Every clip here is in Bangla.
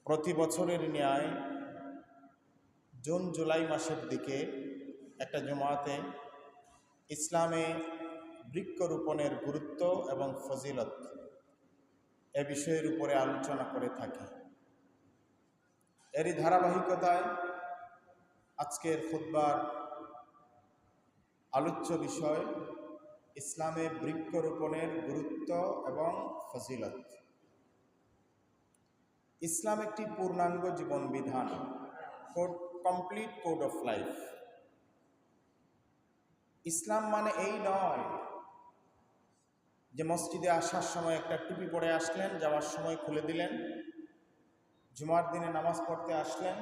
প্রতি বছরের ন্যায় জুন জুলাই মাসের দিকে একটা জমাতে ইসলামে বৃক্ষরোপণের গুরুত্ব এবং ফজিলত এ বিষয়ের উপরে আলোচনা করে থাকি। এরই ধারাবাহিকতায় আজকের খুতবার আলোচ্য বিষয় ইসলামে বৃক্ষরোপণের গুরুত্ব এবং ফজিলত। ইসলাম একটি পূর্ণাঙ্গ জীবন বিধান, কমপ্লিট কোড অফ লাইফ। ইসলাম মানে এই নয় যে মসজিদে আসার সময় একটা টুপি পরে আসলেন, যাওয়ার সময় খুলে দিলেন, জুমার দিনে নামাজ পড়তে আসলেন,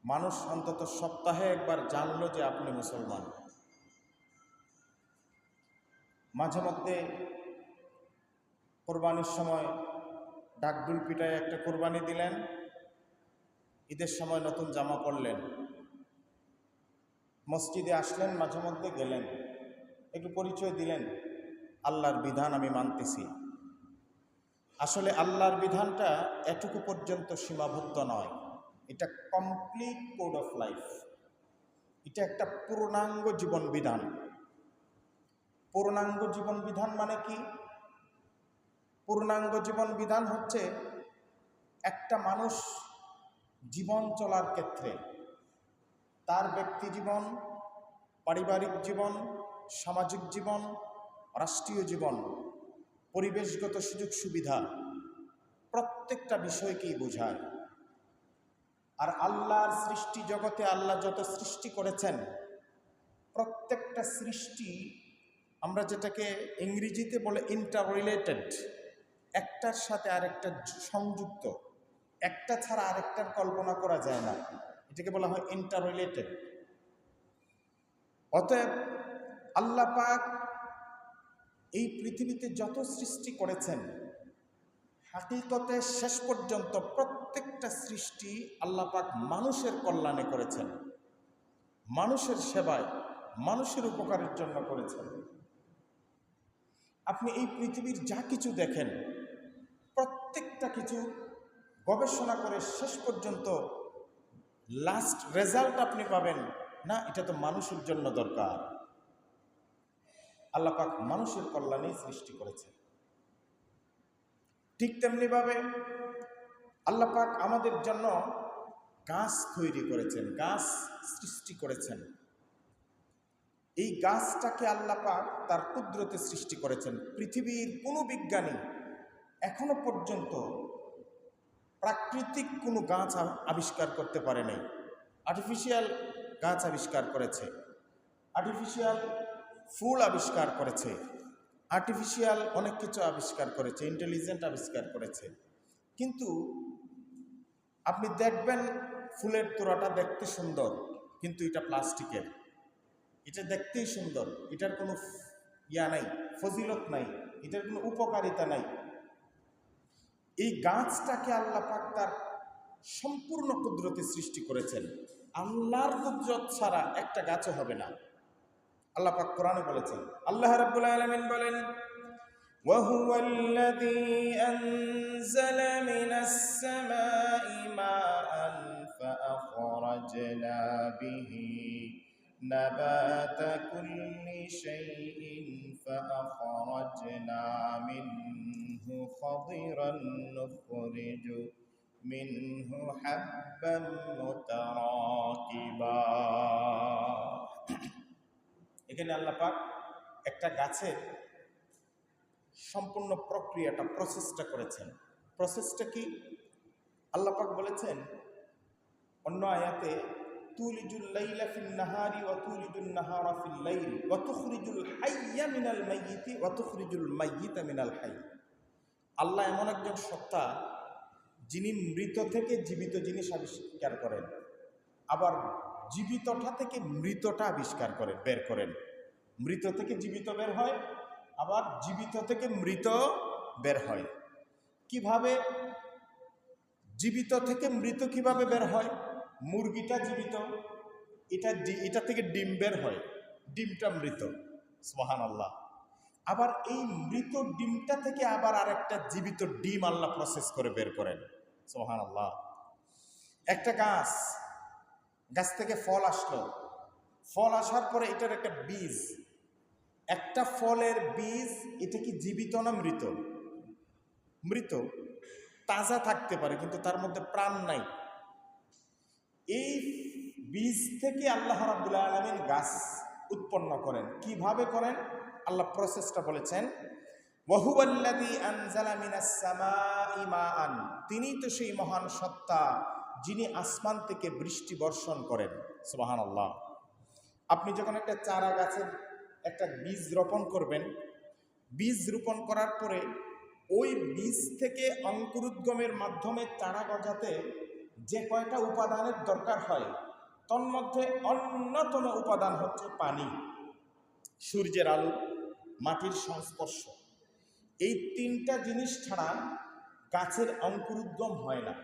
মানুষ অন্তত সপ্তাহে একবার জানলো যে আপনি মুসলমান। মাঝে মধ্যে কোরবানির সময় ডাকডুল পিটায় একটা কোরবানি দিলেন, ঈদের সময় নতুন জামা পরলেন, মসজিদে আসলেন, মাঝে মধ্যে গেলেন, একটু পরিচয় দিলেন, আল্লাহর বিধান আমি মানতেছি। আসলে আল্লাহর বিধানটা এটুকু পর্যন্ত সীমাবদ্ধ নয়, এটা কমপ্লিট কোড অফ লাইফ। এটা একটা পূর্ণাঙ্গ জীবন বিধান। পূর্ণাঙ্গ জীবন বিধান মানে কি? পূর্ণাঙ্গ জীবন বিধান হচ্ছে একটা মানুষ জীবন চলার ক্ষেত্রে তার ব্যক্তি জীবন, পারিবারিক জীবন, সামাজিক জীবন, রাষ্ট্রীয় জীবন, পরিবেশগত সুযোগ সুবিধা, প্রত্যেকটা বিষয়কেই বোঝায়। আর আল্লাহর সৃষ্টি জগতে আল্লাহ যত সৃষ্টি করেছেন, প্রত্যেকটা সৃষ্টি আমরা যেটাকে ইংরেজিতে বলে ইন্টার রিলেটেড, একটার সাথে আরেকটা সংযুক্ত, একটা ছাড়া আরেকটার কল্পনা করা যায় না, এটাকে বলা হয় ইন্টার রিলেটেড। অতএব আল্লাহ পাক এই পৃথিবীতে যত সৃষ্টি করেছেন, হাকিকতে শেষ পর্যন্ত প্রত্যেকটা সৃষ্টি আল্লাহ পাক মানুষের কল্যাণে করেছেন, মানুষের সেবায়, মানুষের উপকারের জন্য করেছেন। আপনি এই পৃথিবীর যা কিছু দেখেন, প্রত্যেকটা কিছু গবেষণা করে শেষ পর্যন্ত লাস্ট রেজাল্ট আপনি পাবেন না, এটা তো মানুষের জন্য দরকার। আল্লাহ পাক মানুষের কল্যাণেই সৃষ্টি করেছেন। ঠিক তেমনিভাবে আল্লাহ পাক আমাদের জন্য গাছ তৈরি করেছেন, গাছ সৃষ্টি করেছেন। এই গাছটাকে আল্লাহ পাক তার কুদরতে সৃষ্টি করেছেন। পৃথিবীর কোনো বিজ্ঞানী এখনো পর্যন্ত প্রাকৃতিক কোনো গাছ আবিষ্কার করতে পারে নাই। আর্টিফিশিয়াল গাছ আবিষ্কার করেছে, আর্টিফিশিয়াল ফুল আবিষ্কার করেছে, আর্টিফিশিয়াল অনেক কিছু আবিষ্কার করেছে, ইন্টেলিজেন্ট আবিষ্কার করেছে। কিন্তু আপনি দেখবেন ফুলের তোড়াটা দেখতে সুন্দর, কিন্তু এটা প্লাস্টিকের, এটা দেখতেই সুন্দর, এটার কোনো নাই, ফজিলত নাই, এটার কোনো উপকারিতা নাই। এই গাছটাকে আল্লাহ পাক তার সম্পূর্ণ কুদরতে সৃষ্টি করেছেন। আল্লাহর কুদরত ছাড়া একটা গাছও হবে না। আল্লাহ পাক কোরআনে বলেছেন, আল্লাহ রাব্বুল আলামিন বলেন, ওয়া হুয়াল্লাযী আনজালা মিনাস সামাই মাআন ফাআখরাজনা বিহি নাবাতা কুল্লি শাইইন ফাআখরাজনা মিনহু খাদিরান নুখরিজু মিনহু হাব্বান মুতারাকিবা। এখানে আল্লাহ পাক একটা গাছের সম্পূর্ণ প্রক্রিয়াটা, প্রসেসটা করেছেন। প্রসেসটা কি? আল্লাহ পাক বলেছেন অন্য আয়াতে, তুলিজুল লাইলা ফিন নাহারি ওয়া তুলিজুন নাহারা ফিল লাইল ওয়া তুখরিজুল হাইয়্যা মিনাল মাইয়িতি ওয়া তুখরিজুল মাইয়িতা মিনাল হাইয়্য। আল্লাহ এমন একজন সত্তা যিনি মৃত থেকে জীবিত জিনিস আবিষ্কার করেন, আবার জীবিতটা থেকে মৃতটা আবিষ্কার করেন, বের করেন। মৃত থেকে জীবিত বের হয়, আবার জীবিত থেকে মৃত বের হয়। কিভাবে জীবিত থেকে মৃত কিভাবে বের হয়? মুরগিটা জীবিত, এটা থেকে ডিম বের হয়, ডিমটা মৃত। সুবহানাল্লাহ। আবার এই মৃত ডিমটা থেকে আবার আরেকটা জীবিত ডিম আল্লাহ প্রসেস করে বের করেন। সুবহানাল্লাহ। একটা গাছ থেকে ফল আসলো, ফল আসার পরে এটার একটা বীজ, একটা ফলের বীজ, এটা কি জীবিত না মৃত? মৃত। তাজা থাকতে পারে কিন্তু তার মধ্যে প্রাণ নাই। এই বীজ থেকে আল্লাহ রাব্বুল আলামিন গাছ উৎপন্ন করেন। কিভাবে করেন? আল্লাহ প্রসেসটা বলেছেন, ওয়াহুয়াল্লাযী আনজালা মিনাস সামাই মাআন, তিনি তো সেই মহান সত্তা যিনি আসমান থেকে বৃষ্টি বর্ষণ করেন। সুবহানাল্লাহ। আপনি যখন একটা চারা গাছের একটা বীজ রোপণ করবেন, বীজ রোপণ করার পরে ওই বীজ থেকে অঙ্কুরোদ্গমের মাধ্যমে চারা গজাতে যে কয়টা উপাদানের দরকার হয়, তন্মধ্যে অন্যতম উপাদান হচ্ছে পানি, সূর্যের আলো, মাটির সংস্পর্শ। এই তিনটা জিনিস ছাড়া গাছের অঙ্কুরোদ্গম হয় না।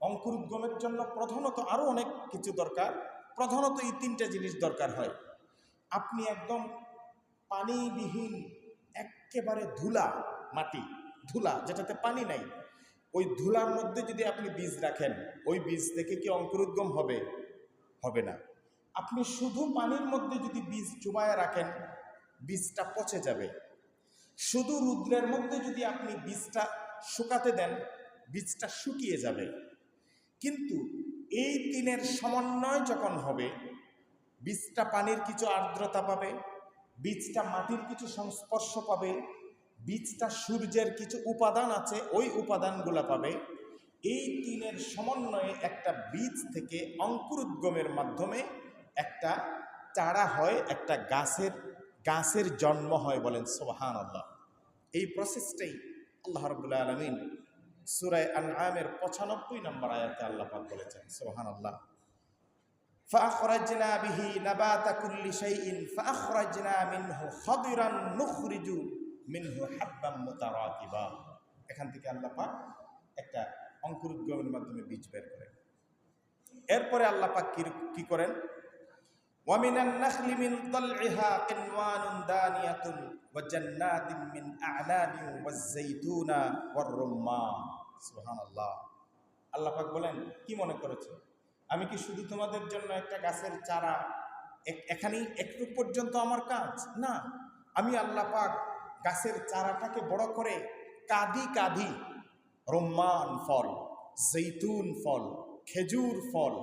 অঙ্কুরোদ্গমের জন্য প্রধানত আরও অনেক কিছু দরকার, প্রধানত এই তিনটা জিনিস দরকার হয়। আপনি একদম পানিবিহীন একেবারে ধুলা মাটি, ধুলা যেটাতে পানি নাই, ওই ধুলার মধ্যে যদি আপনি বীজ রাখেন, ওই বীজ থেকে কি অঙ্কুরোদ্গম হবে? হবে না। আপনি শুধু পানির মধ্যে যদি বীজ চুবায় রাখেন, বীজটা পচে যাবে। শুধু রৌদ্রের মধ্যে যদি আপনি বীজটা শুকাতে দেন, বীজটা শুকিয়ে যাবে। কিন্তু এই তিনের সমন্বয় যখন হবে, বীজটা পানির কিছু আর্দ্রতা পাবে, বীজটা মাটির কিছু সংস্পর্শ পাবে, বীজটা সূর্যের কিছু উপাদান আছে ওই উপাদানগুলো পাবে, এই তিনের সমন্বয়ে একটা বীজ থেকে অঙ্কুরোদ্গমের মাধ্যমে একটা চারা হয়, একটা গাছের জন্ম হয়। বলেন সুবহানাল্লাহ। এই প্রসেসটাই আল্লাহ রাব্বুল আলামিন সূরা আনআমের 95 নম্বর আয়াতে আল্লাহ পাক বলেছেন। সুবহানাল্লাহ। فأخرجنا به نبات كل شيء فأخرجنا منه خضرا نخرج منه حبا متراكبا। এখান থেকে আল্লাহ পাক একটা অঙ্কুরোদ্গমের মাধ্যমে বীজ বের করেন। এরপরে আল্লাহ পাক কি করেন? ومن النخل من طلعها قنوان دانية وجنات من أعناب والزيتون والرمان। সুবহানাল্লাহ। আল্লাহ পাক বলেন, কি মনে করেছো আমি কি শুধু তোমাদের জন্য একটা গাছের চারা এখানেই একটু পর্যন্ত আমার কাজ? না, আমি আল্লাহ পাক গাছের চারাটাকে বড় করে কাঁদি রম্মান ফল, জৈতুন ফল, খেজুর ফল,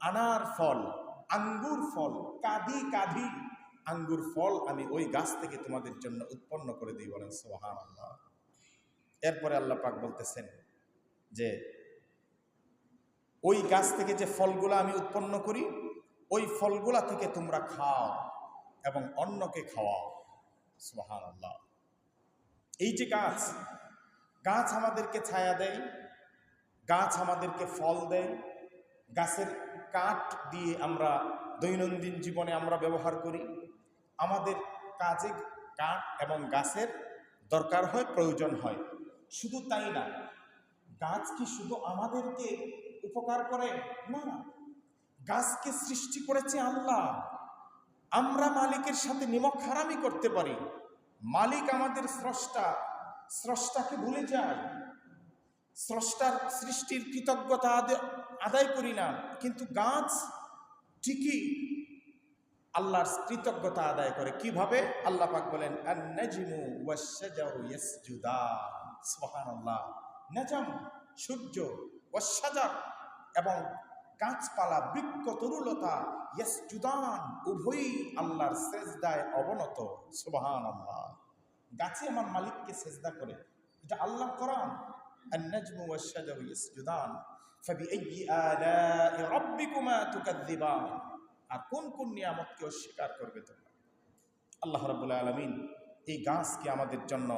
আনার ফল, আঙ্গুর ফল, কাঁদি আঙ্গুর ফল আমি ওই গাছ থেকে তোমাদের জন্য উৎপন্ন করে দিই। বলেন সুবহানাল্লাহ। এরপরে আল্লাহ পাক বলতেছেন যে ওই গাছ থেকে যে ফলগুলো আমি উৎপন্ন করি, ওই ফলগুলা থেকে তোমরা খাও এবং অন্যকে খাওয়াও। সুবহানাল্লাহ। এই যে গাছ আমাদেরকে ছায়া দেয়, গাছ আমাদেরকে ফল দেয়, গাছের কাঠ দিয়ে আমরা দৈনন্দিন জীবনে আমরা ব্যবহার করি, আমাদের কাজে কাঠ এবং গাছের দরকার হয়, প্রয়োজন হয়। শুধু তাই না, গাছ কি শুধু আমাদেরকে উপকার করে? না, গাছকে সৃষ্টি করেছে আল্লাহ। আমরা মালিকের সাথে নিমক হারামি করতে পারি, মালিক আমাদের স্রষ্টাকে ভুলে যায়, স্রষ্টার সৃষ্টির কৃতজ্ঞতা আদায় করি না। কিন্তু গাছ ঠিকই আল্লাহর কৃতজ্ঞতা আদায় করে। কিভাবে? আল্লাহ পাক বলেন, আন-নাজমু ওয়াশ-শাজারু ইয়াসজুদান। সুবহানাল্লাহ। নাজম সূর্য, ওয়াশ-শাজার এবং গাছপালা, বৃক্ষ, তরুলতা, ইয়াসজুদান উভয়ই আল্লাহর সেজদায় অবনত। সুবহানাল্লাহ। গাছে আমার মালিককে সেজদা করে, এটা আল্লাহর কোরআন। আন-নাজমু ওয়াশ-শাজারু ইয়াসজুদান ফাবিআইয়ি আলা'i রাব্বিকুমা তুকাযযিবান। আর কোন কোন নিয়ামতকে অস্বীকার করবে তোমরা? আল্লাহ রাব্বুল আলামিন এই গাছকে আমাদের জন্য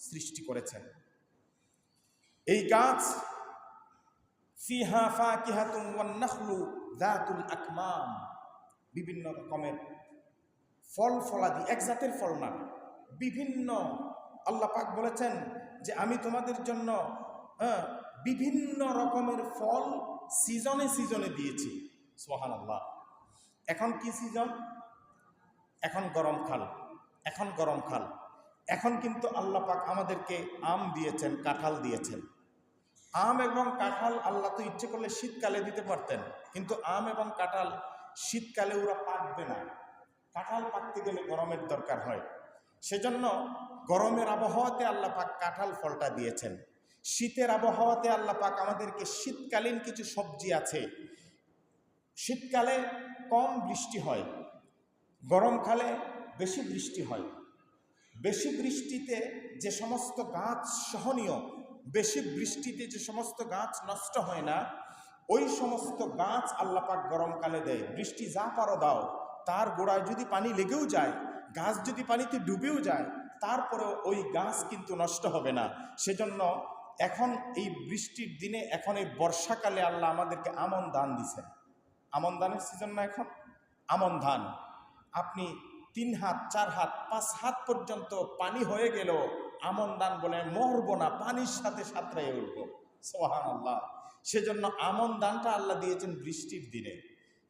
সৃষ্টি করেছেন। এই গাছ ফিহা ফাকিহাতুন ওয়ান নাখলু যাতুল আকমাম, বিভিন্ন রকমের ফল ফলাদি, এক জাতের ফল না, বিভিন্ন। আল্লাহ পাক বলেছেন যে আমি তোমাদের জন্য বিভিন্ন রকমের ফল সিজনে দিয়েছি। সুবহানাল্লাহ। এখন কি সিজন? এখন গরমকাল। এখন কিন্তু আল্লাহ পাক আমাদেরকে আম দিয়েছেন, কাঁঠাল দিয়েছেন। আম এবং কাঁঠাল আল্লাহ তো ইচ্ছে করলে শীতকালে দিতে পারতেন, কিন্তু আম এবং কাঁঠাল শীতকালে ওরা পাকবে না। কাঁঠাল পাকতে গেলে গরমের দরকার হয়, সেজন্য গরমের আবহাওয়াতে আল্লাহ পাক কাঁঠাল ফলটা দিয়েছেন। শীতের আবহাওয়াতে আল্লাহ পাক আমাদেরকে শীতকালীন কিছু সবজি আছে। শীতকালে কম বৃষ্টি হয়, গরমকালে বেশি বৃষ্টি হয়। বেশি বৃষ্টিতে যে সমস্ত গাছ সহনীয়, বেশি বৃষ্টিতে যে সমস্ত গাছ নষ্ট হয় না, ওই সমস্ত গাছ আল্লাহ পাক গরমকালে দেয়। বৃষ্টি যা পারো দাও, তার গোড়ায় যদি পানি লেগেও যায়, গাছ যদি পানিতে ডুবেও যায়, তারপরেও ওই গাছ কিন্তু নষ্ট হবে না। সেজন্য এখন এই বৃষ্টির দিনে, এখন এই বর্ষাকালে আল্লাহ আমাদেরকে আমন ধান দিছেন। আমন ধানের সিজন না এখন? আমন ধান আপনি 3 হাত 4 হাত 5 হাত পর্যন্ত পানি হয়ে গেল, আমন ধান বলে মরবো না, পানির সাথে সাঁতরাই উঠবো। সুবহানাল্লাহ। সেজন্য আমন ধানটা আল্লাহ দিয়েছেন বৃষ্টির দিনে।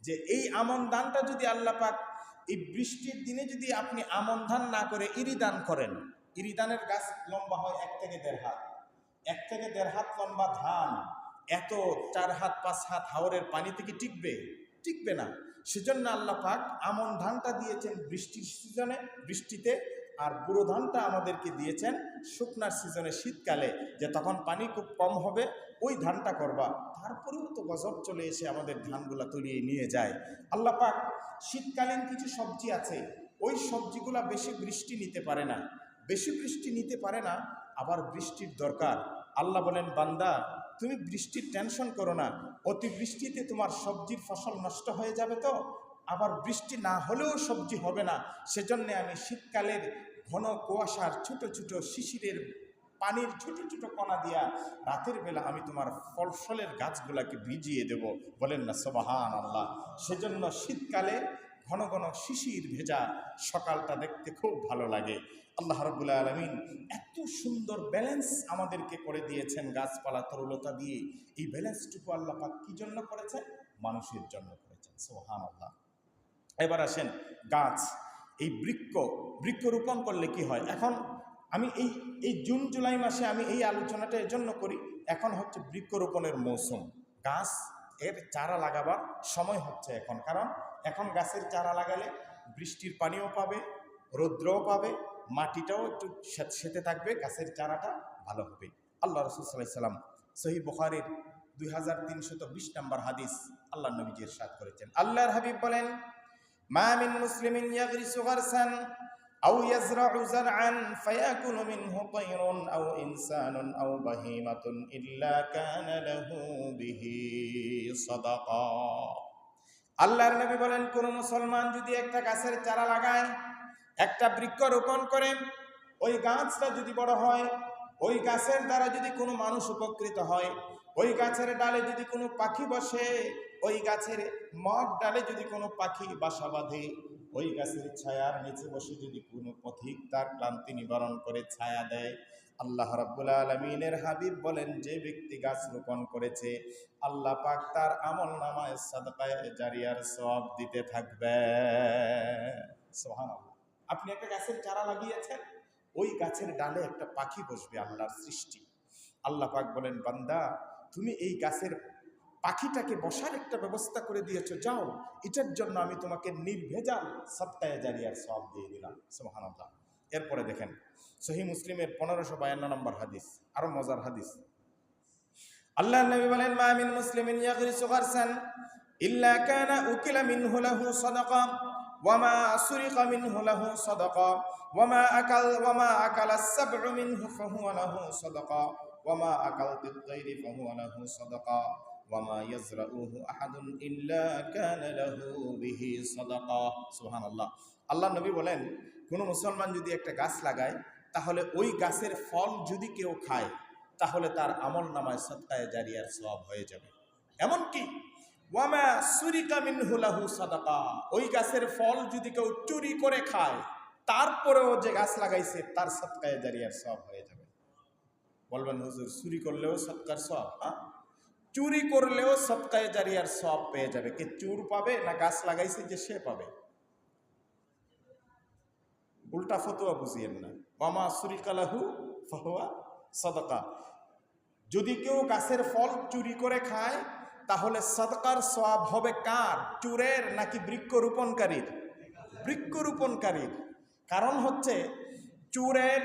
যে এই আমন ধানটা যদি আল্লাহ পাক এই বৃষ্টির দিনে যদি আপনি আমন ধান না করে ইরি দান করেন, ইরি ধানের গাছ লম্বা হয় 1 থেকে 1.5 হাত, 1 থেকে 1.5 হাত লম্বা ধান এত 4 হাত 5 হাত হাওরের পানিতে কি টিকবে? টিকবে না। সেজন্য আল্লাহ পাক আমন ধানটা দিয়েছেন বৃষ্টির সিজনে, বৃষ্টিতে, আর বুড়ো ধানটা আমাদেরকে দিয়েছেন শুকনার সিজনে, শীতকালে, যে তখন পানি খুব কম হবে, ওই ধানটা করবা। তারপরেও তো গজব চলে এসে আমাদের ধানগুলা তলিয়ে নিয়ে যায়। আল্লাহ পাক শীতকালীন কিছু সবজি আছে, ওই সবজিগুলা বেশি বৃষ্টি নিতে পারে না, বেশি বৃষ্টি নিতে পারে না, আবার বৃষ্টির দরকার। আল্লাহ বলেন, বান্দা তুমি বৃষ্টির টেনশন করো না, অতিবৃষ্টিতে তোমার সবজির ফসল নষ্ট হয়ে যাবে, তো আবার বৃষ্টি না হলেও সবজি হবে না। সেজন্য আমি শীতকালের ঘন কুয়াশার ছোট ছোট শিশিরের পানির ছোট ছোট কণা দিয়া রাতের বেলা আমি তোমার ফসলের গাছগুলাকে ভিজিয়ে দেব। বলেন না সুবহানাল্লাহ। সেজন্য শীতকালে ঘন ঘন শিশির ভেজা সকালটা দেখতে খুব ভালো লাগে। আল্লাহ রাব্বুল আলামিন এত সুন্দর ব্যালেন্স আমাদেরকে করে দিয়েছেন গাছপালা তরুলতা দিয়ে। এই ব্যালেন্সটুকু আল্লাহ পাক কি জন্য করেছেন? মানুষের জন্য করেছেন। সুবহানাল্লাহ। এবার আসেন গাছ, এই বৃক্ষরোপণ করলে কি হয়? এখন আমি এই জুন জুলাই মাসে আমি এই আলোচনাটা এজন্য করি, এখন হচ্ছে বৃক্ষরোপণের মৌসুম। গাছ এর চারা লাগাবার সময় হচ্ছে এখন, কারণ এখন গাছের চারা লাগালে বৃষ্টির পানিও পাবে, রৌদ্রও পাবে, মাটিটাও একটু সেতে থাকবে, গাছের চারাটা ভালো হবে। আল্লাহ রাসূল সাল্লাল্লাহু আলাইহি ওয়াসাল্লাম সহিহ বুখারীর 2320 নম্বর হাদিস আল্লাহ নবীজি ইরশাদ করেছেন, আল্লাহর হাবিব বলেন, মা মিন মুসলিমিন ইয়াগরিসু গারসান আও ইয়াজরাউ যারআন ফায়াকুলু মিনহু তায়রুন আও ইনসানুন আও বাহিমাতুন ইল্লা কানা লাহু বিহি সাদাকা। আল্লাহর নবী বলেন, কোন মুসলমান যদি একটা গাছের চারা লাগায়, একটা বৃক্ষ রোপণ করে, ওই গাছটা যদি বড় হয়, ওই গাছের দ্বারা যদি কোনো মানুষ উপকৃত হয়, ওই গাছের ডালে যদি কোনো পাখি বসে, ওই গাছের মগ ডালে যদি কোনো পাখি বাসা বাঁধে, ওই গাছের ছায়ার নিচে বসে যদি কোনো পথিক তার ক্লান্তি নিবারণ করে ছায়া দেয়, আল্লাহ রাব্বুল আলামিনের হাবিব বলেন, যে ব্যক্তি গাছ রোপণ করেছে, আল্লাহ পাক তার আমলনামায় সাদকায়ে জারিয়ার সওয়াব দিতে থাকবে। সুবহানাল্লাহ। আপনি একটা গাছের চারা লাগিয়েছেন, ওই গাছের ডালে একটা পাখি বসবে, আল্লাহর সৃষ্টি। আল্লাহ পাক বলেন, বান্দা তুমি এই গাছের পাখিটাকে বসার একটা ব্যবস্থা করে দিয়েছো, যাও, এটার জন্য আমি তোমাকে নির্ভেজাল সাদকায়ে জারিয়ার সওয়াব দিয়ে দিলাম। সুবহানাল্লাহ। এরপরে দেখেন সহিহ মুসলিমের 1552 নম্বর হাদিস, আরো মজার হাদিস। আল্লাহর নবী বলেন, মা মিন মুসলিমিন ইয়াগরিসু গারসান ইল্লা কানা উকিলা মিনহু লাহু সাদাকা ওয়া মা সুরিকা মিনহু লাহু সাদাকা ওয়া মা আকালা আস-সাবউ মিনহু ফাহুয়া লাহু সাদাকা ওয়া মা আকালাতিত তায়রি ফাহুয়া লাহু সাদাকা ওয়া মা ইয়াজরাউহু আহাদুন ইল্লা কানা লাহু বিহি সাদাকা। সুবহানাল্লাহ। আল্লাহর নবী বলেন, কোন মুসলমান যদি একটা গাছ লাগায়, তাহলে ওই গাছের ফল যদি কেউ খায়, তাহলে তার আমলনামায় সাদকায়ে জারিয়ার সওয়াব হয়ে যাবে। এমনকি ওয়ামা সুরিকা মিনহু লাহু সাদাকা, ওই গাছের ফল যদি কেউ চুরি করে খায়, তারপরেও যে গাছ লাগাইছে তার সাদকায়ে জারিয়ার সওয়াব হয়ে যাবে। বলবেন, হুজুর চুরি করলেও সদকার সওয়াব? চুরি করলেও সাদকায়ে জারিয়ার সওয়াব পেয়ে যাবে। কে চুর পাবে না গাছ লাগাইছে যে সে পাবে? উল্টা ফতোয়া বুঝিয়েন না। ওয়ামা সুরিকা লাহু ফাহুয়া সাদাকা। যদি কেউ গাছের ফল চুরি করে খায় তাহলে সাদকার সওয়াব হবে কার? চোরের নাকি বৃক্ষরোপণকারীর? বৃক্ষরোপণকারীর। কারণ হচ্ছে চোরের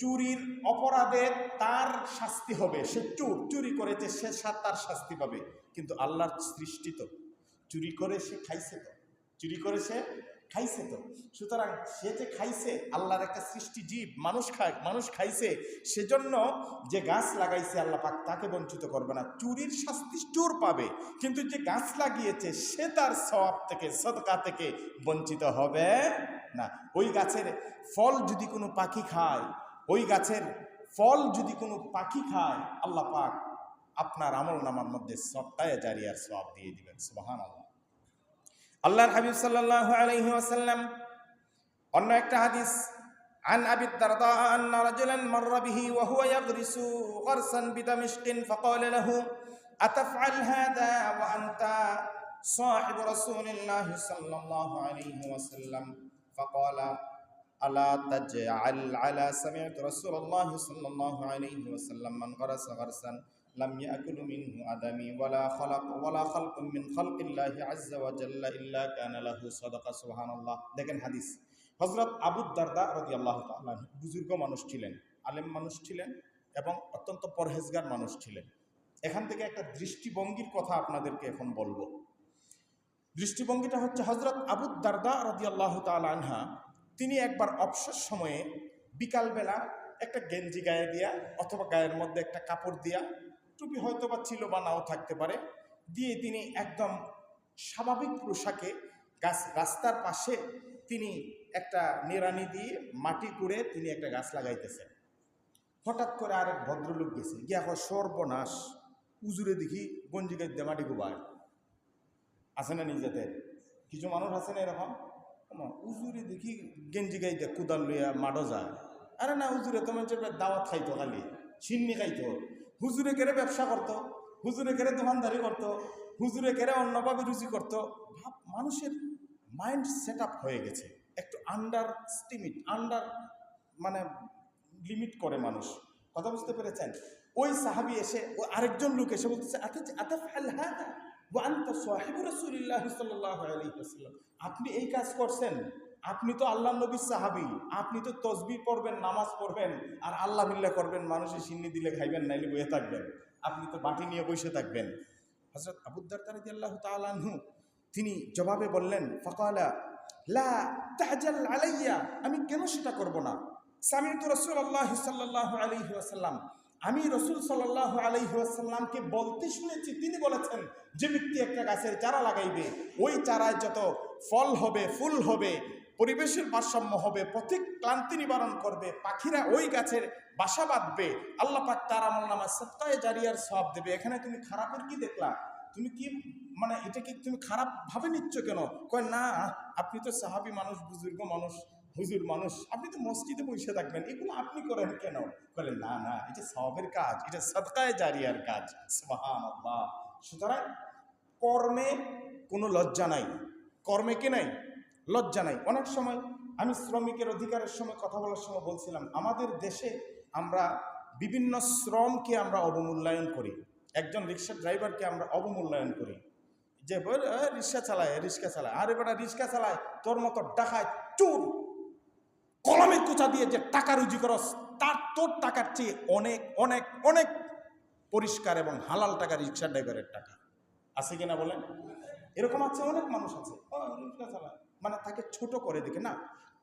চুরির অপরাধে তার শাস্তি হবে, সে চুরি করেছে, সে তার শাস্তি পাবে। কিন্তু আল্লাহর সৃষ্টি তো চুরি করে সে খাইছে, তো চুরি করে সে খাইছে, তো সুতরাং সে যে খাইছে আল্লাহর একটা সৃষ্টি জীব, মানুষ খাইছে, সেজন্য যে গাছ লাগাইছে আল্লাহ পাক তাকে বঞ্চিত করবে না। চুরির শাস্তি চোর পাবে, কিন্তু যে গাছ লাগিয়েছে সে তার সওয়াব থেকে, সদকা থেকে বঞ্চিত হবে না। ওই গাছের ফল যদি কোনো পাখি খায়, ওই গাছের ফল যদি কোনো পাখি খায়, আল্লাহ পাক আপনার আমল নামার মধ্যে সদকায়ে জারিয়ার সওয়াব দিয়ে দিবেন। সুবহানাল্লাহ। আল্লাহর হাবিব সাল্লাল্লাহু আলাইহি ওয়াসাল্লাম অন্য একটা হাদিস, আন আবি দারদা আন্না রাজুলান মাররা বিহি ওয়া হুয়া ইয়াগরিসু গারসান বিদামিশকিন ফাকালা লাহু আতাফআল হাযা ওয়া আনতা সাহিবু রাসূলিল্লাহি সাল্লাল্লাহু আলাইহি ওয়াসাল্লাম ফাকালা আলা তাজআল আলা সামি'তু রাসূলুল্লাহি সাল্লাল্লাহু আলাইহি ওয়াসাল্লাম মান গারাসা গারসান লাম ইয়াকুলু মিনহু আদামি ওয়ালা খালকুম মিন খালকিল্লাহি আযজা ওয়া জাল্লা ইল্লা কানা লাহু সাদাকা। সুবহানাল্লাহ। দেখেন হাদিস, হযরত আবু দারদা রাদিয়াল্লাহু তাআলা বুজুর্গ মানুষ ছিলেন, আলেম মানুষ ছিলেন এবং অত্যন্ত পরহেজগার মানুষ ছিলেন। এখান থেকে একটা দৃষ্টিভঙ্গির কথা আপনাদেরকে এখন বলবো। দৃষ্টিভঙ্গিটা হচ্ছে, হযরত আবু দারদা রাদিয়াল্লাহু তাআলা আনহা তিনি একবার অবসর সময়ে বিকালবেলা একটা গেঞ্জি গায়ে দিয়া অথবা গায়ের মধ্যে একটা কাপড় দিয়া, টুপি হয়তো বা ছিল বা নাও থাকতে পারে, দিয়ে তিনি একদম স্বাভাবিক পোশাকে রাস্তার পাশে তিনি একটা নিড়ানি দিয়ে মাটি কুড়ে তিনি একটা গাছ লাগাইতেছেন। হঠাৎ করে আরেক ভদ্রলোক গেছে, গিয়া হয় সর্বনাশ, উজুরে দেখি গঞ্জি গাছ দিয়ে মাটি কুবায়। আছে না নিজেদের কিছু মানুষ আছে না এরকম, উজুরে দেখি গেঞ্জি গাই দিয়ে কুদাল লইয়া মাডো যায়। আরে না, হুজুরে তোমার দাওয়াত খাইতো, খালি সিন্নি খাইতো, হুজুরে কেড়ে ব্যবসা করতো, হুজুরে কেড়ে দোকানদারি করতো, হুজুরে কেড়ে অন্যভাবে রুচি করতো। ভাব, মানুষের মাইন্ড সেট আপ হয়ে গেছে, একটু আন্ডার মানে লিমিট করে মানুষ। কথা বুঝতে পেরেছেন? ওই সাহাবী এসে, ও আরেকজন লোক এসে বলতেছে, আতাফআল হাযা ওয়া আনতা সাহিবু রাসূলিল্লাহি সাল্লাল্লাহু আলাইহি ওয়াসাল্লাম, আপনি এই কাজ করছেন, আপনি তো আল্লাহর নবীর সাহাবী, আপনি তো তাসবিহ পড়বেন, নামাজ পড়বেন আর আল্লাহ বিল্লাহ করবেন, মানুষের সিন্নি দিলে খাইবেন, নাইলে বসে থাকবেন, আপনি তো বাটি নিয়ে বসে থাকবেন। হযরত আবু দারদা রাদিয়াল্লাহু তাআলা আনহু তিনি জবাবে বললেন, ফাকালা লা তাহজাল আলাইয়া, আমি কেন সেটা করব না। সামি'তু রাসূলুল্লাহি সাল্লাল্লাহু আলাইহি ওয়াসাল্লাম, আমি রাসূল সাল্লাল্লাহু আলাইহি ওয়াসাল্লামকে বলতে শুনেছি, তিনি বলেছেন যে ব্যক্তি একটা গাছের চারা লাগাইবে, ওই চারায় যত ফল হবে, ফুল হবে, পরিবেশের ভারসাম্য হবে, প্রত্যেক ক্লান্তি নিবারণ করবে, পাখিরা ওই গাছের বাসা বাঁধবে, আল্লাহ পাক তার আমলনামায় সদকায়ে জারিয়ার সওয়াব দেবে। এখানে তুমি খারাপের কি দেখলা? তুমি কি মানে এটা কি তুমি খারাপ ভাবে নিচ্ছ কেন? কয় না, আপনি তো সাহাবী মানুষ, বুজুর্গ মানুষ, হুজুর মানুষ, আপনি তো মসজিদে বসে থাকবেন, এগুলো আপনি করেন কেন? বলে না না, এটা সওয়াবের কাজ, এটা সদকায়ে জারিয়ার কাজ। সুবহানাল্লাহ। সুতরাং কর্মে কোনো লজ্জা নাই, কর্মে কি নাই? লজ্জা নাই। অনেক সময় আমি শ্রমিকের অধিকারের সময় কথা বলার সময় বলছিলাম, আমাদের দেশে আমরা বিভিন্ন শ্রমকে আমরা অবমূল্যায়ন করি। একজন রিক্সা ড্রাইভারকে আমরা অবমূল্যায়ন করি, যে রিক্সা চালায়, আরে বেটা রিক্সা চালায়, তোর মতো ডাকায় চোর কলমে কোচা দিয়ে যে টাকা রুজি করস, তোর টাকার চেয়ে অনেক অনেক অনেক পরিষ্কার এবং হালাল টাকা রিক্সা ড্রাইভারের টাকা। আছে কিনা বলেন? এরকম আছে, অনেক মানুষ আছে, রিক্সা চালায়, মানে তাকে ছোট করে দেখে না।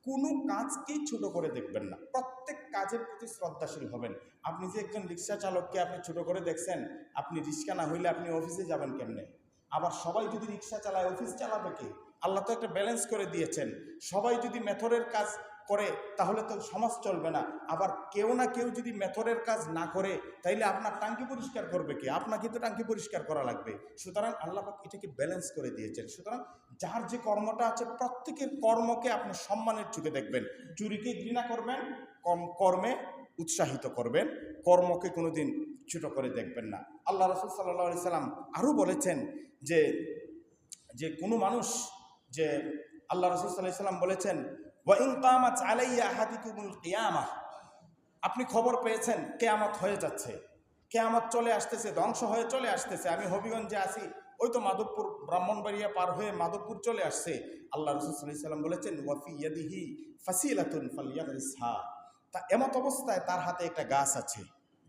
কোনো কাজকেই ছোট করে দেখবেন না, প্রত্যেক কাজের প্রতি শ্রদ্ধাশীল হবেন। আপনি যে একজন রিক্সা চালককে আপনি ছোট করে দেখছেন, আপনি রিক্সা না হইলে আপনি অফিসে যাবেন কেমনে? আবার সবাই যদি রিক্সা চালায়, অফিস চালাবে কে? আল্লাহ তো একটা ব্যালেন্স করে দিয়েছেন। সবাই যদি মেথরের কাজ করে তাহলে তো সমাজ চলবে না। আবার কেউ না কেউ যদি মেথরের কাজ না করে, তাইলে আপনার টাঙ্কি পরিষ্কার করবে কে? আপনাকে তো টাঙ্কি পরিষ্কার করা লাগবে। সুতরাং আল্লাহ পাক এটাকে ব্যালেন্স করে দিয়েছেন। সুতরাং যার যে কর্মটা আছে, প্রত্যেকের কর্মকে আপনি সম্মানের চোখে দেখবেন। চুরিকে ঘৃণা করবেন, কর্মে উৎসাহিত করবেন, কর্মকে কোনোদিন ছোট করে দেখবেন না। আল্লাহ রাসূল সাল্লাল্লাহু আলাইহি সাল্লাম আরও বলেছেন যে কোনো মানুষ, যে আল্লাহ রাসূল সাল্লাল্লাহু আলাইহি সাল্লাম বলেছেন, ওয়া ইন কামাত আলাইয়া আহাদিকুমুল কিয়ামাহ, আপনি খবর পেয়েছেন কিয়ামত হয়ে যাচ্ছে, কিয়ামত চলে আসতেছে, ধ্বংস হয়ে চলে আসতেছে। আমি হবিগঞ্জে আছি, ওই তো মাধবপুর ব্রাহ্মণবাড়িয়া পার হয়ে মাধবপুর চলে আসছে। আল্লাহ রাসূল সাল্লাল্লাহু আলাইহি ওয়াসাল্লাম বলেছেন ওয়া ফি ইয়াদিহি ফাসিলাতুন ফালইয়াগরিসহা, তা এমত অবস্থায় তার হাতে একটা গাছ আছে,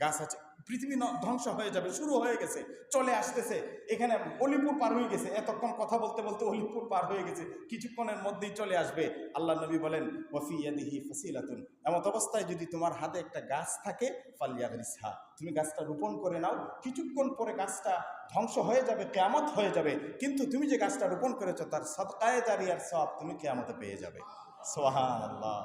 গাছ আছে। পৃথিবী ধ্বংস হয়ে যাবে, শুরু হয়ে গেছে, চলে আসতেছে। এখানে অলিপুর পার হয়ে গেছে, এতক্ষণ কথা বলতে বলতে অলিপুর পার হয়ে গেছে, কিছুক্ষণের মধ্যেই চলে আসবে। আল্লাহ নবী বলেন ওয়া ফি ইয়াদিহি ফাসিলাতুন, এমত অবস্থায় যদি তোমার হাতে একটা গাছ থাকে ফালইয়াগরিসহা, তুমি গাছটা রোপণ করে নাও। কিছুক্ষণ পরে গাছটা ধ্বংস হয়ে যাবে, কিয়ামত হয়ে যাবে, কিন্তু তুমি যে গাছটা রোপণ করেছো তার সাদকায়ে জারিয়ার সওয়াব তুমি কিয়ামতে পেয়ে যাবে। সুবহানাল্লাহ।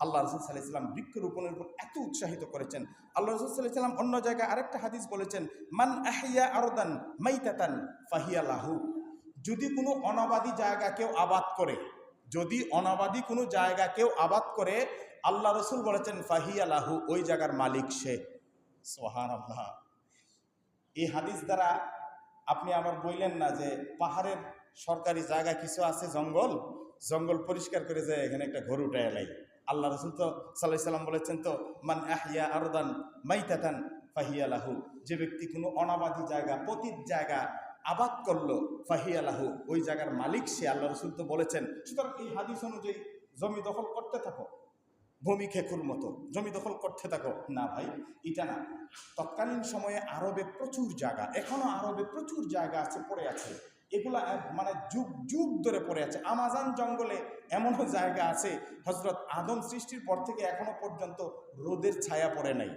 আল্লাহ রাসূল সাল্লাল্লাহু আলাইহি ওয়াসাল্লাম বৃক্ষরোপণের উপর এত উৎসাহিত করেছেন। আল্লাহ রাসূল সাল্লাল্লাহু আলাইহি ওয়াসাল্লাম অন্য জায়গায় আরেকটা হাদিস বলেছেন, মান আহইয়া আরদান মাইতাতান ফাহিয়া লাহু, যদি কোনো অনাবাদি জায়গা কেউ আবাদ করে, যদি অনাবাদি কোনো জায়গা কেউ আবাদ করে, আল্লাহ রাসূল বলেছেন ফাহিয়া লাহু, ওই জায়গার মালিক সে। সুবহানাল্লাহ। এই হাদিস দ্বারা আপনি আবার বললেন না যে পাহাড়ের সরকারি জায়গা কিছু আছে, জঙ্গল, জঙ্গল পরিষ্কার করে যায় এখানে একটা ঘর উঠে এলাই। আল্লাহ রাসূল তো সাল্লাল্লাহু আলাইহি ওয়াসাল্লাম বলেছেন তো মান আহইয়া আরদান মাইতাতান ফাহিয়া লাহু, যে ব্যক্তি কোনো অনাবাদি জায়গা, পতিত জায়গা আবাদ করলো, ফাহিয়া লাহু, ওই জায়গার মালিক সে। আল্লাহ রাসূল তো বলেছেন। সুতরাং এই হাদিস অনুযায়ী জমি দখল করতে থাকো, ভূমি খেকুর মতো জমি দখল করতে থাকো, না ভাই, এটা না। তৎকালীন সময়ে আরবে প্রচুর জায়গা, এখনো আরবে প্রচুর জায়গা আছে, পড়ে আছে, এগুলা মানে যুগ যুগ ধরে পড়ে আছে। আমাজন জঙ্গলে এমনও জায়গা আছে, হযরত আদম সৃষ্টির পর থেকে এখনো পর্যন্ত রোদের ছায়া পড়ে নাই,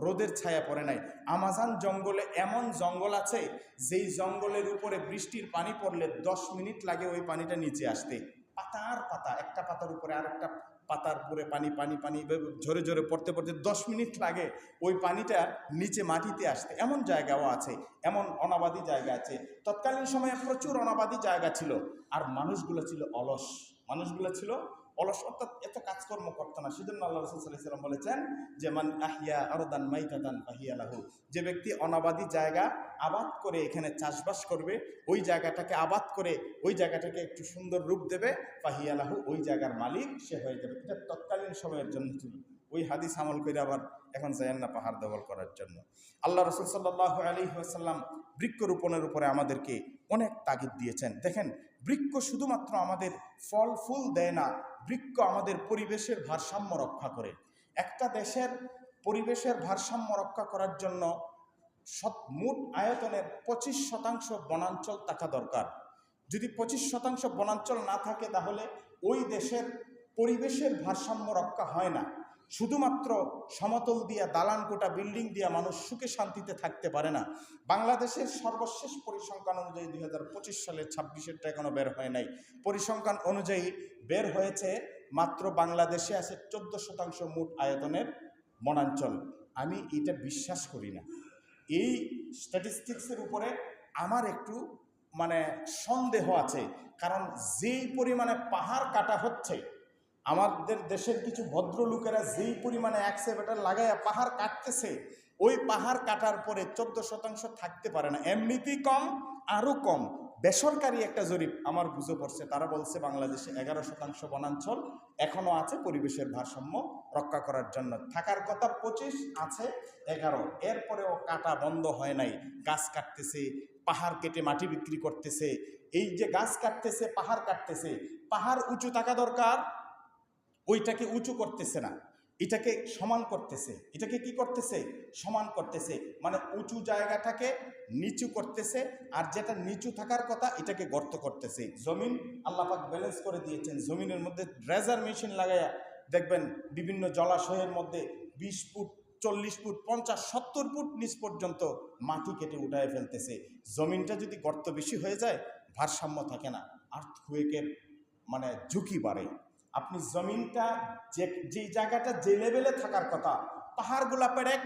রোদের ছায়া পড়ে নাই। আমাজন জঙ্গলে এমন জঙ্গল আছে, যেই জঙ্গলের উপরে বৃষ্টির পানি পড়লে 10 মিনিট লাগে ওই পানিটা নিচে আসতে। পাতার পাতা, একটা পাতার উপরে আরেকটা পাতার উপরে পানি পানি পানি ঝরে ঝরে পড়তে পড়তে 10 মিনিট লাগে ওই পানিটা নিচে মাটিতে আসতে। এমন জায়গাও আছে, এমন অনাবাদি জায়গা আছে। তৎকালীন সময়ে প্রচুর অনাবাদি জায়গা ছিল, আর মানুষগুলো ছিল অলস, মানুষগুলো ছিল অলস, অর্থাৎ এত কাজকর্ম করতো না। সেজন্য আল্লাহ রাসূল সাল্লাল্লাহু আলাইহি ওয়াসাল্লাম বলেছেন যে মান আহইয়া আরদান মাইতাতান ফাহিয়া লাহু, যে ব্যক্তি অনাবাদি জায়গা আবাদ করে এখানে চাষবাস করবে, ওই জায়গাটাকে আবাদ করে ওই জায়গাটাকে একটু সুন্দর রূপ দেবে, ফাহিয়া লাহু, ওই জায়গার মালিক সে হয়ে যাবে। এটা তৎকালীন সময়ের জন্য ছিল। ওই হাদিস আমল করে আবার এখন যায়েন না পাহাড় দখল করার জন্য। আল্লাহ রাসূল সাল্লাল্লাহু আলাইহি ওয়াসাল্লাম বৃক্ষরোপণের উপরে আমাদেরকে অনেক তাগিদ দিয়েছেন। দেখেন, বৃক্ষ শুধুমাত্র আমাদের ফল ফুল দেয় না, বৃক্ষ আমাদের পরিবেশের ভারসাম্য রক্ষা করে। একটা দেশের পরিবেশের ভারসাম্য রক্ষা করার জন্য মোট আয়তনের 25% বনাঞ্চল থাকা দরকার। যদি 25% বনাঞ্চল না থাকে তাহলে ওই দেশের পরিবেশের ভারসাম্য রক্ষা হয় না। শুধুমাত্র সমতল দিয়া দালান কোটা বিল্ডিং দিয়া মানুষ সুখে শান্তিতে থাকতে পারে না। বাংলাদেশের সর্বশেষ পরিসংখ্যান অনুযায়ী 2025 সালের 26-এরটা এখনো বের হয় নাই, পরিসংখ্যান অনুযায়ী বের হয়েছে মাত্র বাংলাদেশে আছে 14% মোট আয়তনের বনাঞ্চল। আমি এটা বিশ্বাস করি না। এই স্ট্যাটিস্টিক্সের উপরে আমার একটু মানে সন্দেহ আছে, কারণ যেই পরিমাণে পাহাড় কাটা হচ্ছে, আমাদের দেশের কিছু ভদ্রলোকেরা যেই পরিমাণে এক্সকেভেটর লাগাইয়া পাহাড় কাটতেছে, ওই পাহাড় কাটার পরে 14% থাকতে পারে না, এমনিতেই কম, আরও কম। বেসরকারি একটা জরিপ আমার বুঝে পড়ছে, তারা বলছে বাংলাদেশে 11% বনাঞ্চল এখনও আছে পরিবেশের ভারসাম্য রক্ষা করার জন্য। থাকার কথা 25, আছে 11, এরপরেও কাটা বন্ধ হয় নাই। গাছ কাটতেছে, পাহাড় কেটে মাটি বিক্রি করতেছে। এই যে গাছ কাটতেছে, পাহাড় কাটতেছে, পাহাড় উঁচু থাকা দরকার, ওইটাকে উঁচু করতেছে না, এটাকে সমান করতেছে। এটাকে কি করতেছে? সমান করতেছে, মানে উঁচু জায়গাটাকে নিচু করতেছে, আর যেটা নিচু থাকার কথা এটাকে গর্ত করতেছে। জমিন আল্লাহ পাক ব্যালেন্স করে দিয়েছেন। জমিনের মধ্যে ড্রেজার মেশিন লাগাইয়া দেখবেন বিভিন্ন জলাশয়ের মধ্যে 20 ফুট, 40 ফুট, 50, 70 ফুট নিচ পর্যন্ত মাটি কেটে উঠায় ফেলতেছে। জমিনটা যদি গর্ত বেশি হয়ে যায়, ভারসাম্য থাকে না, আর্থকুয়েকের মানে ঝুঁকি বাড়ে। আপনি জমিনটা যেই জায়গাটা যে লেভেলে থাকার কথা, পাহাড়গুলা পেরেক,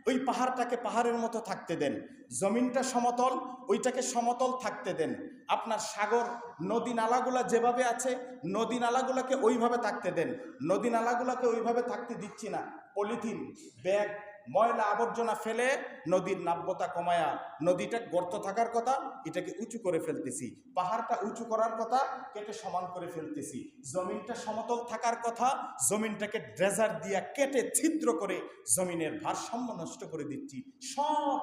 ওই পাহাড়টাকে পাহাড়ের মতো থাকতে দেন। জমিনটা সমতল, ওইটাকে সমতল থাকতে দেন। আপনার সাগর, নদী নালাগুলা যেভাবে আছে, নদী নালাগুলোকে ওইভাবে থাকতে দেন। নদী নালাগুলোকে ওইভাবে থাকতে দিচ্ছি না, পলিথিন, ব্যাগ, ময়লা আবর্জনা ফেলে নদীর নাব্যতা কমায়া, নদীটা গর্ত থাকার কথা এটাকে উঁচু করে ফেলতেছি, পাহাড়টা উঁচু করার কথা কেটে সমান করে ফেলতেছি, জমিনটা সমতল থাকার কথা জমিনটাকে ড্রেজার দিয়া কেটে ছিদ্র করে জমিনের ভারসাম্য নষ্ট করে দিচ্ছি। সব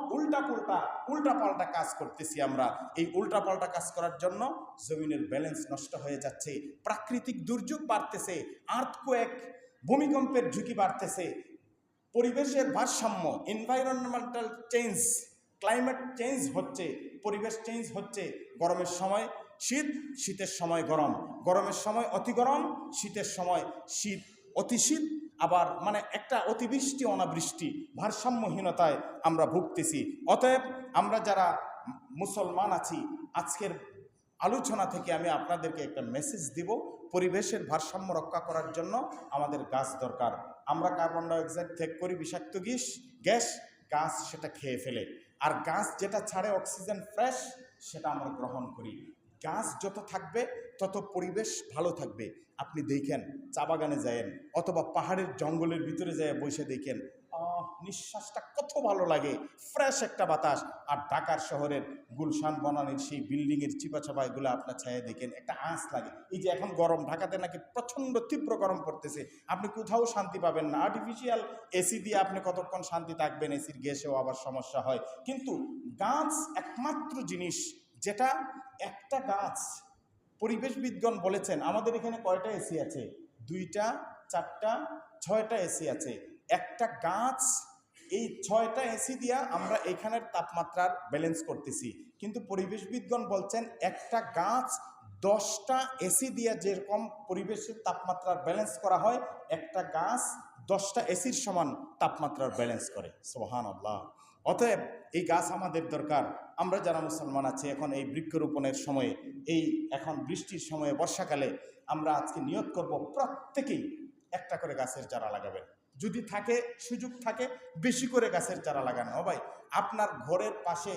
উল্টাপাল্টা কাজ করতেছি আমরা। এই উল্টাপাল্টা কাজ করার জন্য জমিনের ব্যালেন্স নষ্ট হয়ে যাচ্ছে, প্রাকৃতিক দুর্যোগ বাড়তেছে, আর্থকোয়েক ভূমিকম্পের ঝুঁকি বাড়তেছে, পরিবেশের ভারসাম্য, এনভায়রনমেন্টাল চেঞ্জ, ক্লাইমেট চেঞ্জ হচ্ছে, পরিবেশ চেঞ্জ হচ্ছে। গরমের সময় শীত, শীতের সময় গরম, গরমের সময় অতি গরম, শীতের সময় শীত, অতি শীত, আবার মানে একটা অতিবৃষ্টি অনাবৃষ্টি, ভারসাম্যহীনতায় আমরা ভুগতেছি। অতএব আমরা যারা মুসলমান আছি, আজকের আলোচনা থেকে আমি আপনাদেরকে একটা মেসেজ দিব, পরিবেশের ভারসাম্য রক্ষা করার জন্য আমাদের গাছ দরকার। আমরা কার্বন ডাইঅক্সাইড ত্যাগ করি, বিষাক্ত গ্যাস, গাছ সেটা খেয়ে ফেলে, আর গাছ যেটা ছাড়ে অক্সিজেন ফ্রেশ, সেটা আমরা গ্রহণ করি। গাছ যত থাকবে তত পরিবেশ ভালো থাকবে। আপনি দেখেন চা বাগানে যায়েন অথবা পাহাড়ের জঙ্গলের ভিতরে যায় বসে দেখেন, নিঃশ্বাসটা কত ভালো লাগে, ফ্রেশ একটা বাতাস। আর ঢাকার শহরের গুলশান বনানীর সেই বিল্ডিংয়ের চিপাচাপা এগুলো আপনার ছায়া দেখেন, একটা আঁচ লাগে। এই যে এখন গরম, ঢাকাতে নাকি প্রচণ্ড তীব্র গরম পড়তেছে, আপনি কোথাও শান্তি পাবেন না। আর্টিফিশিয়াল এসি দিয়ে আপনি কতক্ষণ শান্তি থাকবেন, এসির গ্যাসেও আবার সমস্যা হয়। কিন্তু গাছ একমাত্র জিনিস যেটা, একটা গাছ, পরিবেশবিদগণ বলেছেন আমাদের এখানে কয়টা এসি আছে? 2টা, 4টা, 6টা এসি আছে। একটা গাছ, এই 6টা এসি দিয়া আমরা এখানের তাপমাত্রার ব্যালেন্স করতেছি, কিন্তু পরিবেশবিদগণ বলছেন একটা গাছ 10টা এসি দিয়া যেরকম পরিবেশের তাপমাত্রার ব্যালেন্স করা হয়, একটা গাছ 10টা এসির সমান তাপমাত্রার ব্যালেন্স করে। সুবহানাল্লাহ। অতএব এই গাছ আমাদের দরকার। আমরা যারা মুসলমান আছি, এখন এই বৃক্ষরোপণের সময়ে, এই এখন বৃষ্টির সময়ে, বর্ষাকালে আমরা আজকে নিয়ত করব প্রত্যেকেই একটা করে গাছের চারা লাগাবেন। যদি থাকে, সুযোগ থাকে, বেশি করে গাছের চারা লাগান। ভাই, আপনার ঘরের পাশে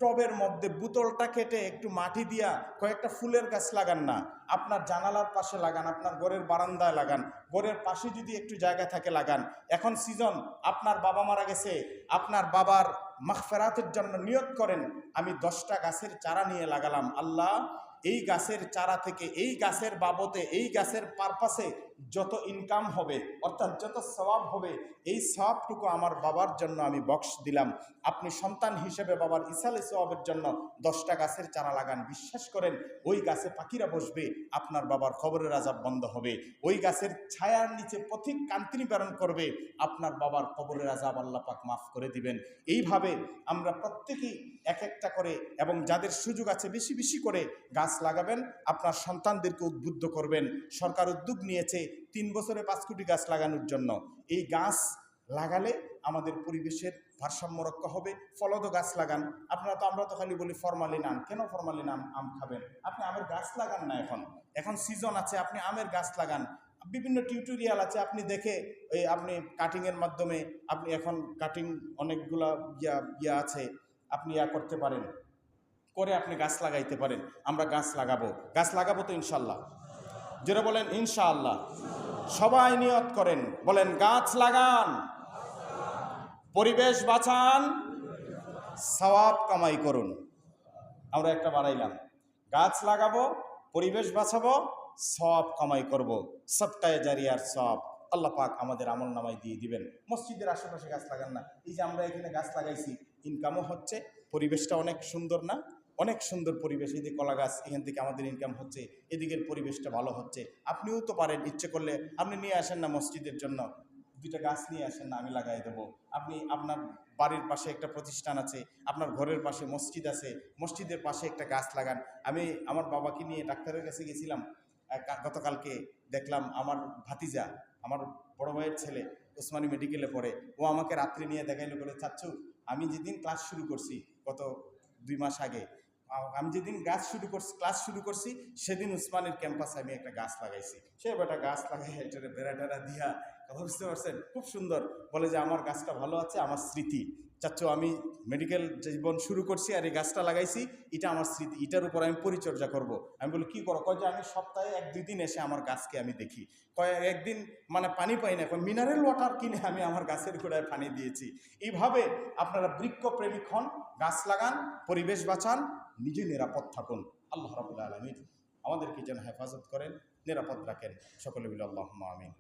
টবের মধ্যে বোতলটা কেটে একটু মাটি দিয়া কয়েকটা ফুলের গাছ লাগান না, আপনার জানালার পাশে লাগান, আপনার ঘরের বারান্দায় লাগান, ঘরের পাশে যদি একটু জায়গা থাকে লাগান। এখন সিজন, আপনার বাবা মারা গেছে, আপনার বাবার মাগফিরাতের জন্য নিয়ত করেন, আমি 10টা গাছের চারা নিয়ে লাগালাম। আল্লাহ, এই গাছের চারা থেকে, এই গাছের বাবতে, এই গাছের পারপাসে যত ইনকাম হবে, অর্থাৎ যত সওয়াব হবে, এই সওয়াবটুকু আমার বাবার জন্য আমি বক্স দিলাম। আপনি সন্তান হিসেবে বাবার ইসালে সওয়াবের জন্য 10টা গাছের চারা লাগান। বিশ্বাস করেন, ওই গাছে পাখিরা বসবে, আপনার বাবার কবরের আযাব বন্ধ হবে। ওই গাছের ছায়ার নিচে পথিক কান্তি নিবারণ করবে, আপনার বাবার কবরের আযাব আল্লাহ পাক মাফ করে দিবেন। এইভাবে আমরা প্রত্যেকেই এক একটা করে, এবং যাদের সুযোগ আছে বেশি বেশি করে গাছ লাগাবেন, আপনার সন্তানদেরকে উদ্বুদ্ধ করবেন। সরকার উদ্যোগ নিয়েছে 3 বছরে 5 কোটি গাছ লাগানোর জন্য। এই গাছ লাগালে আমাদের পরিবেশের ভারসাম্য রক্ষা হবে। ফলদ গাছ লাগান। আমরা তো খালি বলি ফরমালিন আম, কেন ফরমালিন আম খাবেন? আপনি আমের গাছ লাগান না, এখন সিজন আছে, আপনি আমের গাছ লাগান। বিভিন্ন টিউটোরিয়াল আছে, আপনি দেখে আপনি কাটিংয়ের মাধ্যমে, আপনি এখন কাটিং অনেকগুলা ইয়া আছে, আপনি করতে পারেন, করে আপনি গাছ লাগাইতে পারেন। আমরা গাছ লাগাবো তো ইনশাল্লাহ। যেটা বলেন ইনশাআল্লাহ। সবাই নিয়ত করেন, বলেন গাছ লাগান, পরিবেশ বাঁচান, সওয়াব কামাই করুন। আমরা একটা বাড়াইলাম, গাছ লাগাবো, পরিবেশ বাঁচাবো, সওয়াব কামাই করব। সদকায়ে জারিয়ার সওয়াব আল্লাহ পাক আমাদের আমল নামায় দিয়ে দিবেন। মসজিদের আশেপাশে গাছ লাগান না, এই যে আমরা এখানে গাছ লাগাইছি, ইনকামও হচ্ছে, পরিবেশটা অনেক সুন্দর না? অনেক সুন্দর পরিবেশ, এই যে কলা গাছ, এখান থেকে আমাদের ইনকাম হচ্ছে, এদিকের পরিবেশটা ভালো হচ্ছে। আপনিও তো পারেন, ইচ্ছে করলে আপনি নিয়ে আসেন না মসজিদের জন্য 2টা গাছ নিয়ে আসেন না, আমি লাগাই দেবো। আপনি আপনার বাড়ির পাশে একটা প্রতিষ্ঠান আছে, আপনার ঘরের পাশে মসজিদ আছে, মসজিদের পাশে একটা গাছ লাগান। আমি আমার বাবাকে নিয়ে ডাক্তারের কাছে গেছিলাম গতকালকে, দেখলাম আমার ভাতিজা, আমার বড় ভাইয়ের ছেলে ওসমানী মেডিকেলে পড়ে, ও আমাকে রাত্রি নিয়ে দেখাইলো, বলে চাচ্ছু, আমি যেদিন ক্লাস শুরু করছি গত 2 মাস আগে, আমি যেদিন ক্লাস শুরু করছি সেদিন উসমানের ক্যাম্পাসে আমি একটা গাছ লাগাইছি। সে বেটা গাছ লাগাই এটারে বেড়া টেরা দিয়া, কথা বুঝতে পারছেন? খুব সুন্দর। বলে যে আমার গাছটা ভালো আছে, আমার স্মৃতি। চাচ্চু আমি মেডিকেল জীবন শুরু করছি আর এই গাছটা লাগাইছি, এটা আমার স্মৃতি, এটার উপর আমি পরিচর্যা করব। আমি বলি কী করো? কয় যে আমি সপ্তাহে 1-2 দিন এসে আমার গাছকে আমি দেখি। কয় একদিন মানে পানি পাই না, কয় মিনারেল ওয়াটার কিনে আমি আমার গাছের গোড়ায় পানি দিয়েছি। এইভাবে আপনারা বৃক্ষপ্রেমিক হন, গাছ লাগান, পরিবেশ বাঁচান, নিজে নিরাপদ থাকুন। আল্লাহ রাব্বুল আলামিন আমাদেরকে যেন হেফাজত করেন, নিরাপদ রাখেন। সকলে বলি আল্লাহুম্মা আমিন।